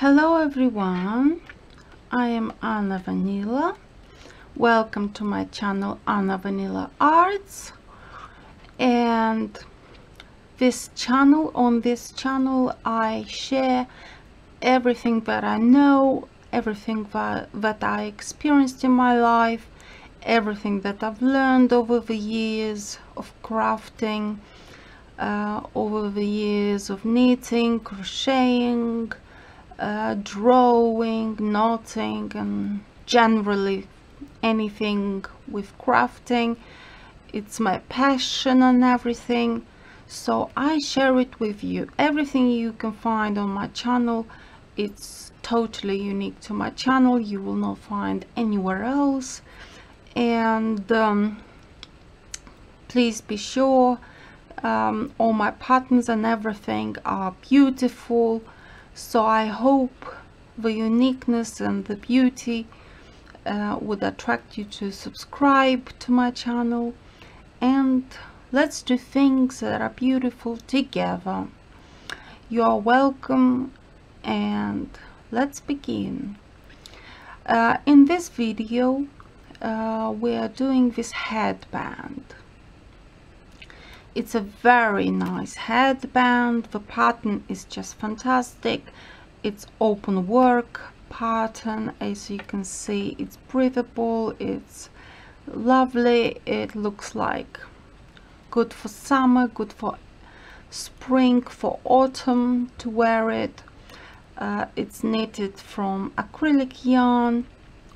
Hello everyone, I am Anna Vanila. Welcome to my channel Anna Vanila Arts. And on this channel I share everything that I know, everything that I experienced in my life, everything that I've learned over the years of crafting, over the years of knitting, crocheting, drawing, knotting, and generally anything with crafting. It's my passion and everything, so I share it with you. Everything you can find on my channel, it's totally unique to my channel. You will not find anywhere else. And please be sure, all my patterns and everything are beautiful. So I hope the uniqueness and the beauty would attract you to subscribe to my channel, and let's do things that are beautiful together. You are welcome, and let's begin. In this video we are doing this headband. It's a very nice headband. The pattern is just fantastic. It's open work pattern. As you can see, it's breathable, it's lovely, it looks like good for summer, good for spring, for autumn to wear it. It's knitted from acrylic yarn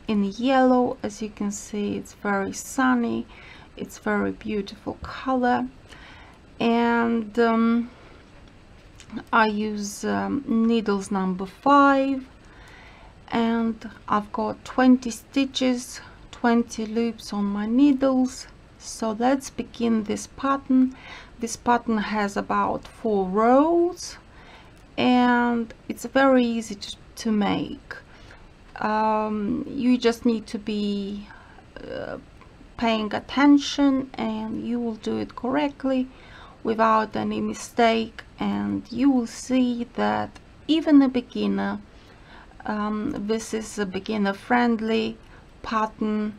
in yellow. As you can see, it's very sunny, it's very beautiful color. And I use needles number 5, and I've got 20 stitches, 20 loops on my needles. So let's begin this pattern. This pattern has about 4 rows, and it's very easy to make. You just need to be paying attention, and you will do it correctly without any mistake, and you will see that even a beginner, this is a beginner friendly pattern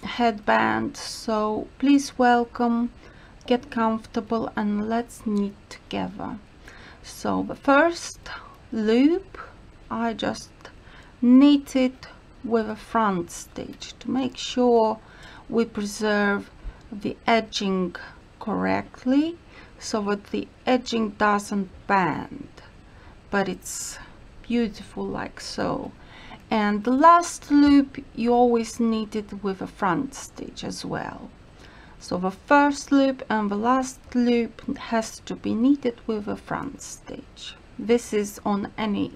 headband. So please welcome, get comfortable, and let's knit together. So the first loop I just knitted with a front stitch to make sure we preserve the edging correctly, so that the edging doesn't bend, but it's beautiful like so. And the last loop you always knit it with a front stitch as well. So the first loop and the last loop has to be knitted with a front stitch. This is on any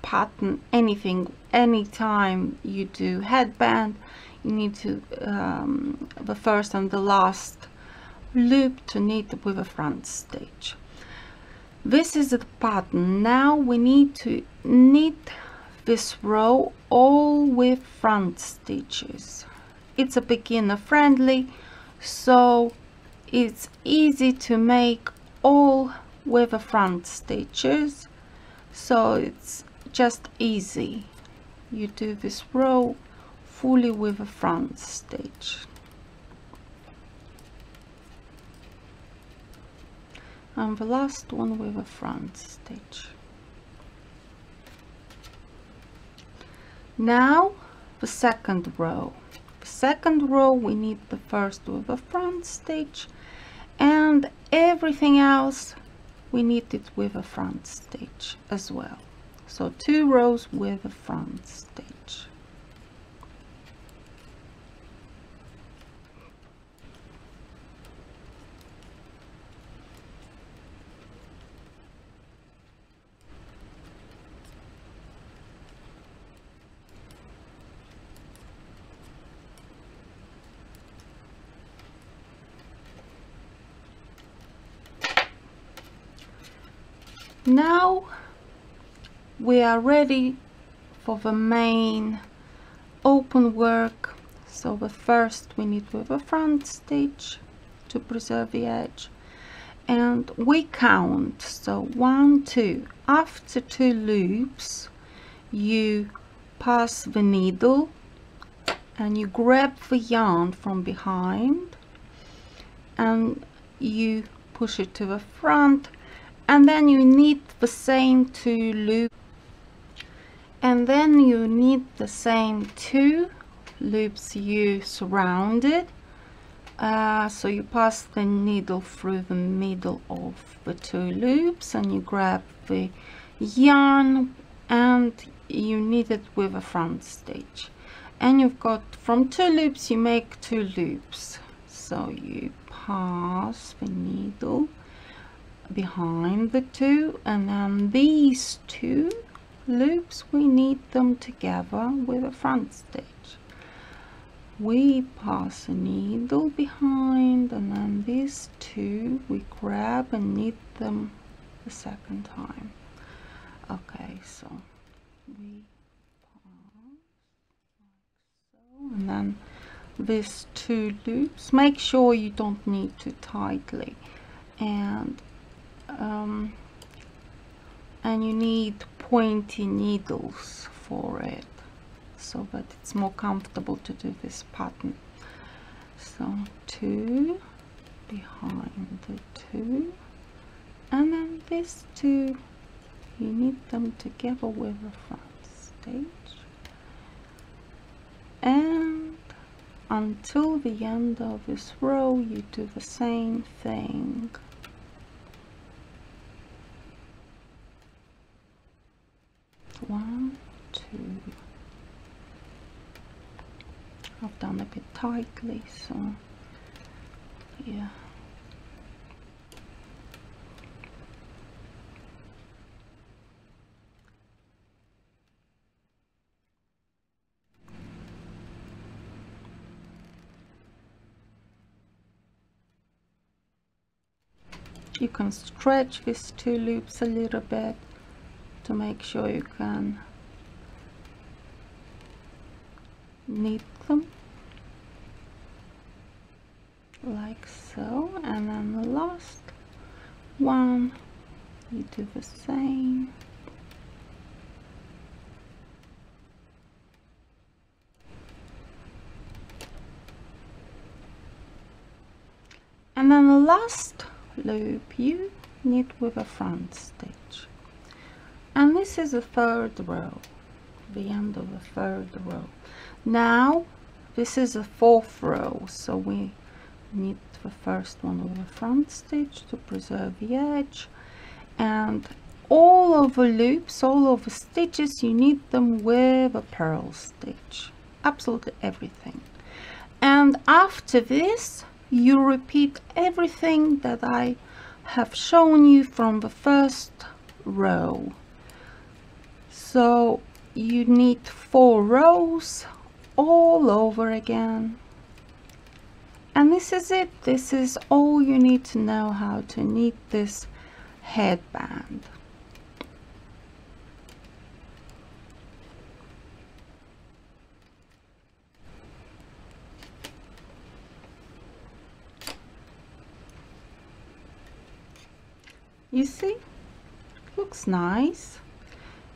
pattern, anything, anytime you do headband, you need to the first and the last loop to knit with a front stitch. This is the pattern. Now we need to knit this row all with front stitches. It's a beginner friendly, so it's easy to make all with a front stitches. So it's just easy. You do this row fully with a front stitch. And the last one with a front stitch. Now the second row. The second row we knit the first with a front stitch, and everything else we knit it with a front stitch as well. So 2 rows with a front stitch. Now we are ready for the main open work. So the first we knit with a front stitch to preserve the edge, and we count. So 1, 2. After 2 loops you pass the needle and you grab the yarn from behind and you push it to the front, and then you knit the same 2 loops, and then you knit the same 2 loops you surrounded. So you pass the needle through the middle of the 2 loops and you grab the yarn and you knit it with a front stitch, and you've got from 2 loops you make 2 loops. So you pass the needle behind the 2, and then these 2 loops we knit them together with a front stitch. We pass a needle behind, and then these 2 we grab and knit them the second time. Okay, so we pass like so, and then these 2 loops, make sure you don't knit too tightly, and you need pointy needles for it, so that it's more comfortable to do this pattern. So 2 behind the 2, and then these 2 you knit them together with a front stitch, and until the end of this row you do the same thing. One, 2. I've done a bit tightly, so yeah. You can stretch these 2 loops a little bit to make sure you can knit them like so, and then the last one you do the same. And then the last loop you knit with a front stitch, and this is the 3rd row, the end of the 3rd row. Now this is the 4th row, so we knit the first one with a front stitch to preserve the edge, and all of the loops, all of the stitches, you knit them with a purl stitch, absolutely everything. And after this you repeat everything that I have shown you from the 1st row. So you knit 4 rows all over again, and this is it. This is all you need to know how to knit this headband. You see, looks nice,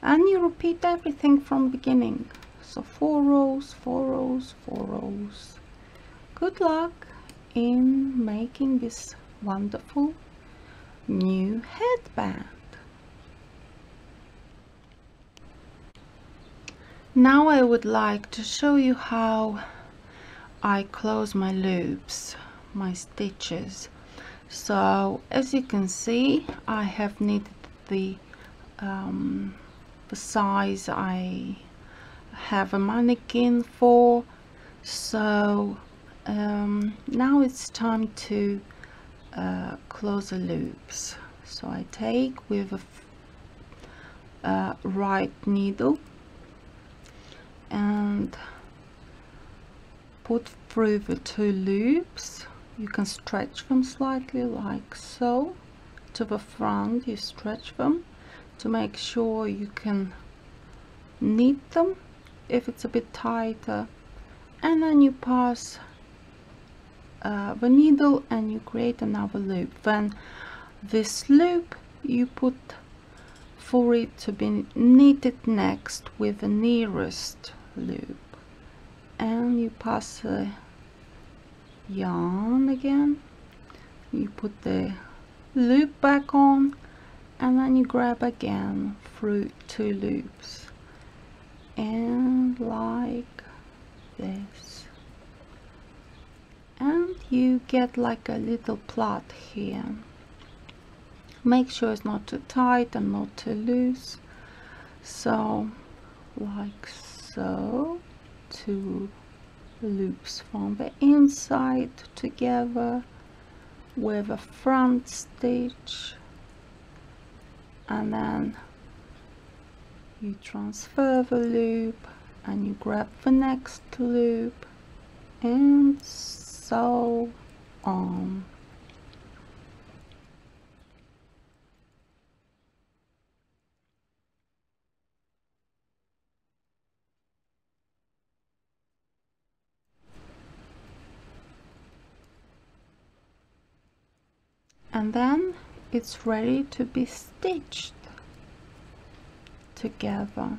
and you repeat everything from beginning. So 4 rows, 4 rows, 4 rows. Good luck in making this wonderful new headband. Now I would like to show you how I close my loops, my stitches. So as you can see, I have knitted the size I have a mannequin for. So now it's time to close the loops. So I take with a right needle and put through the 2 loops. You can stretch them slightly like so to the front. You stretch them to make sure you can knit them if it's a bit tighter, and then you pass the needle and you create another loop. Then this loop you put for it to be knitted next with the nearest loop, and you pass the yarn again, you put the loop back on, and then you grab again through 2 loops, and like this, and you get like a little plait here. Make sure it's not too tight and not too loose. So like so, 2 loops from the inside together with a front stitch, and then you transfer the loop and you grab the next loop, and so on. And then it's ready to be stitched together.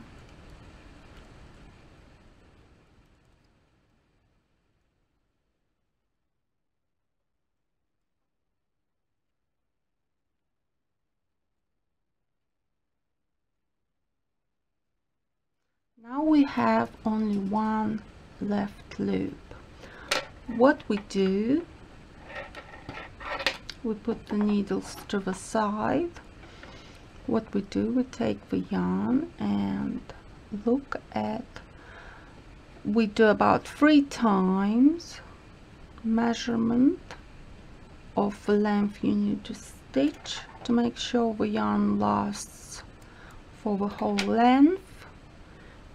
Now we have only 1 left loop. What we do, we put the needles to the side. What we do, we take the yarn and look at, we do about 3 times measurement of the length you need to stitch to make sure the yarn lasts for the whole length.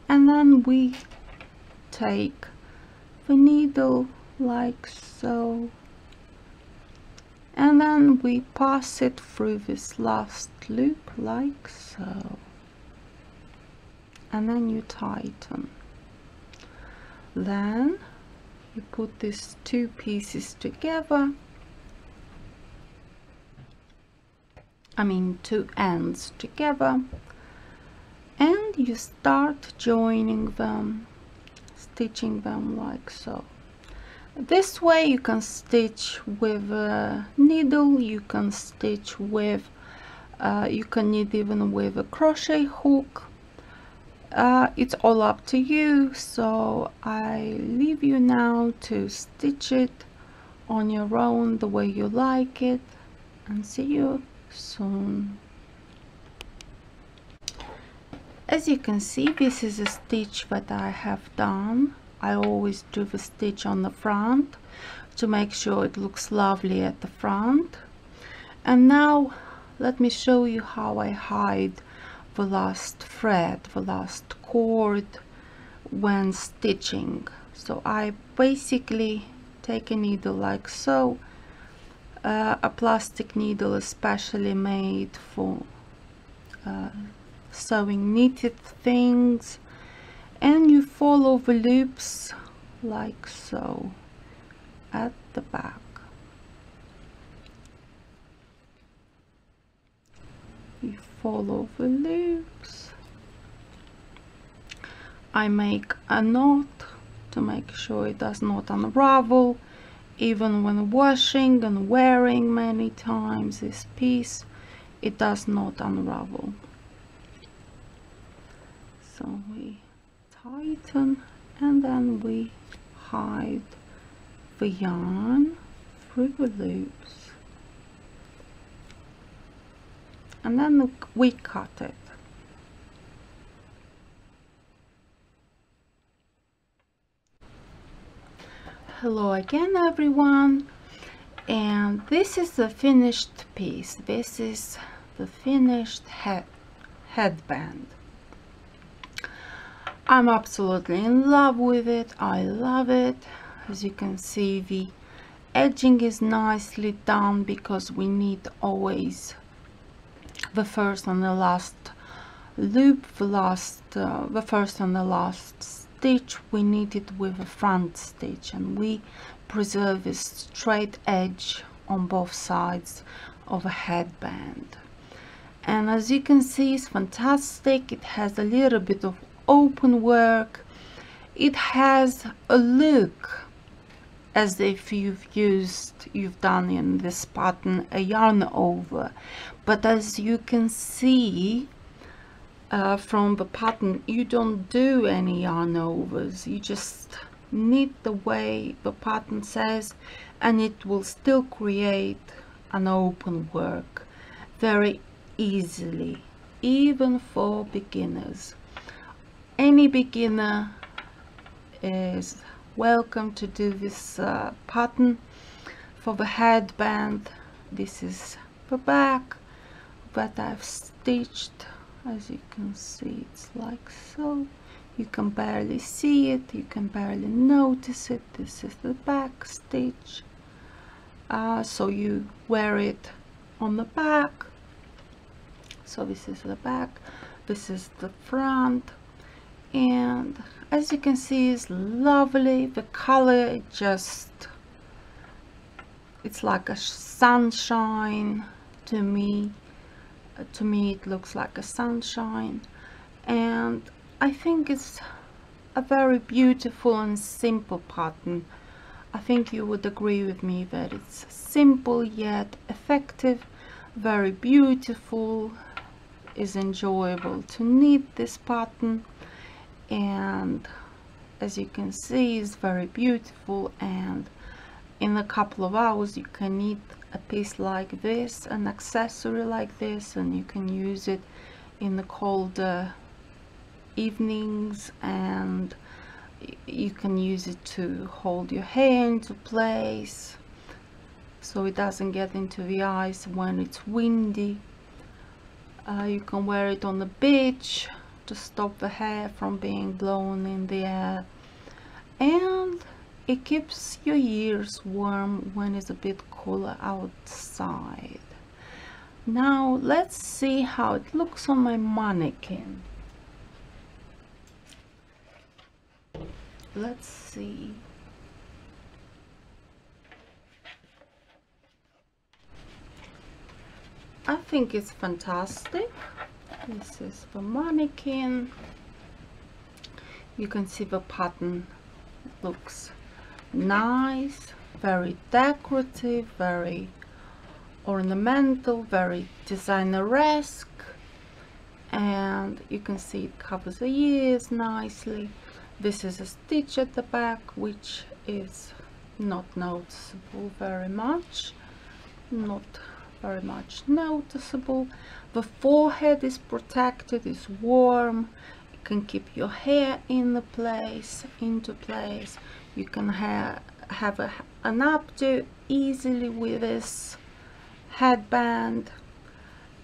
And then we take the needle like so, and then we pass it through this last loop like so, and then you tighten. Then you put these 2 pieces together, 2 ends together, and you start joining them, stitching them like so. This way you can stitch with a needle, you can stitch with, you can knit even with a crochet hook. It's all up to you, so I leave you now to stitch it on your own the way you like it, and see you soon. As you can see, this is a stitch that I have done. I always do the stitch on the front to make sure it looks lovely at the front. And now let me show you how I hide the last thread, the last cord when stitching. So I basically take a needle like so, a plastic needle especially made for sewing knitted things, and you follow the loops like so at the back. You follow the loops. I make a knot to make sure it does not unravel, even when washing and wearing many times this piece, it does not unravel. So we tighten, and then we hide the yarn through the loops, and then we cut it. Hello again everyone, and this is the finished piece. This is the finished headband. I'm absolutely in love with it. I love it. As you can see, the edging is nicely done because we need always the first and the last loop, the first and the last stitch, we knit it with a front stitch, and we preserve this straight edge on both sides of a headband. And as you can see, it's fantastic. It has a little bit of open work. It has a look as if you've done in this pattern a yarn over, but as you can see from the pattern, you don't do any yarn overs. You just knit the way the pattern says, and it will still create an open work very easily, even for beginners. Any beginner is welcome to do this pattern for the headband. This is the back that I've stitched. As you can see, it's like so. You can barely see it, you can barely notice it. This is the back stitch. So you wear it on the back. So this is the back, this is the front, and as you can see, it's lovely. The color it's like a sunshine to me. To me it looks like a sunshine, and I think it's a very beautiful and simple pattern. I think you would agree with me that it's simple yet effective, very beautiful, is enjoyable to knit this pattern, and as you can see, it's very beautiful, and in a couple of hours you can knit a piece like this, an accessory like this, and you can use it in the colder evenings, and you can use it to hold your hair into place so it doesn't get into the eyes when it's windy. You can wear it on the beach to stop the hair from being blown in the air, and it keeps your ears warm when it's a bit cooler outside. Now let's see how it looks on my mannequin. Let's see. I think it's fantastic. This is the mannequin. You can see the pattern looks nice, very decorative, very ornamental, very designer-esque, and you can see it covers the ears nicely. This is a stitch at the back which is not noticeable very much, noticeable. The forehead is protected, is warm. You can keep your hair into place. You can have an updo easily with this headband,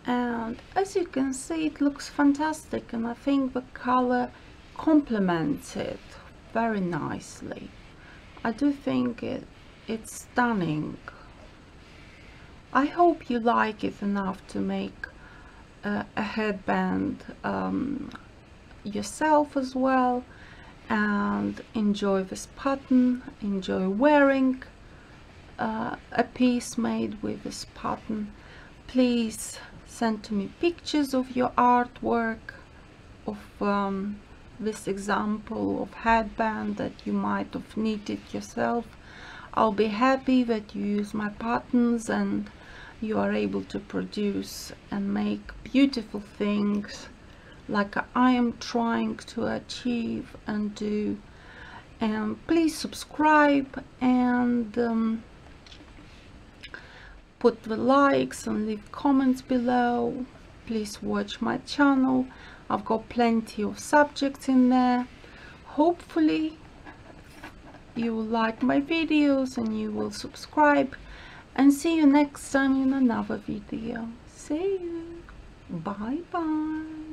and as you can see, it looks fantastic, and I think the color complements it very nicely. I do think it's stunning. I hope you like it enough to make a headband yourself as well, and enjoy this pattern, enjoy wearing a piece made with this pattern. Please send to me pictures of your artwork, of this example of headband that you might have knitted yourself. I'll be happy that you use my patterns and you are able to produce and make beautiful things like I am trying to achieve and do. And please subscribe and put the likes and leave comments below. Please watch my channel. I've got plenty of subjects in there. Hopefully you will like my videos and you will subscribe, and see you next time in another video. See you. Bye bye.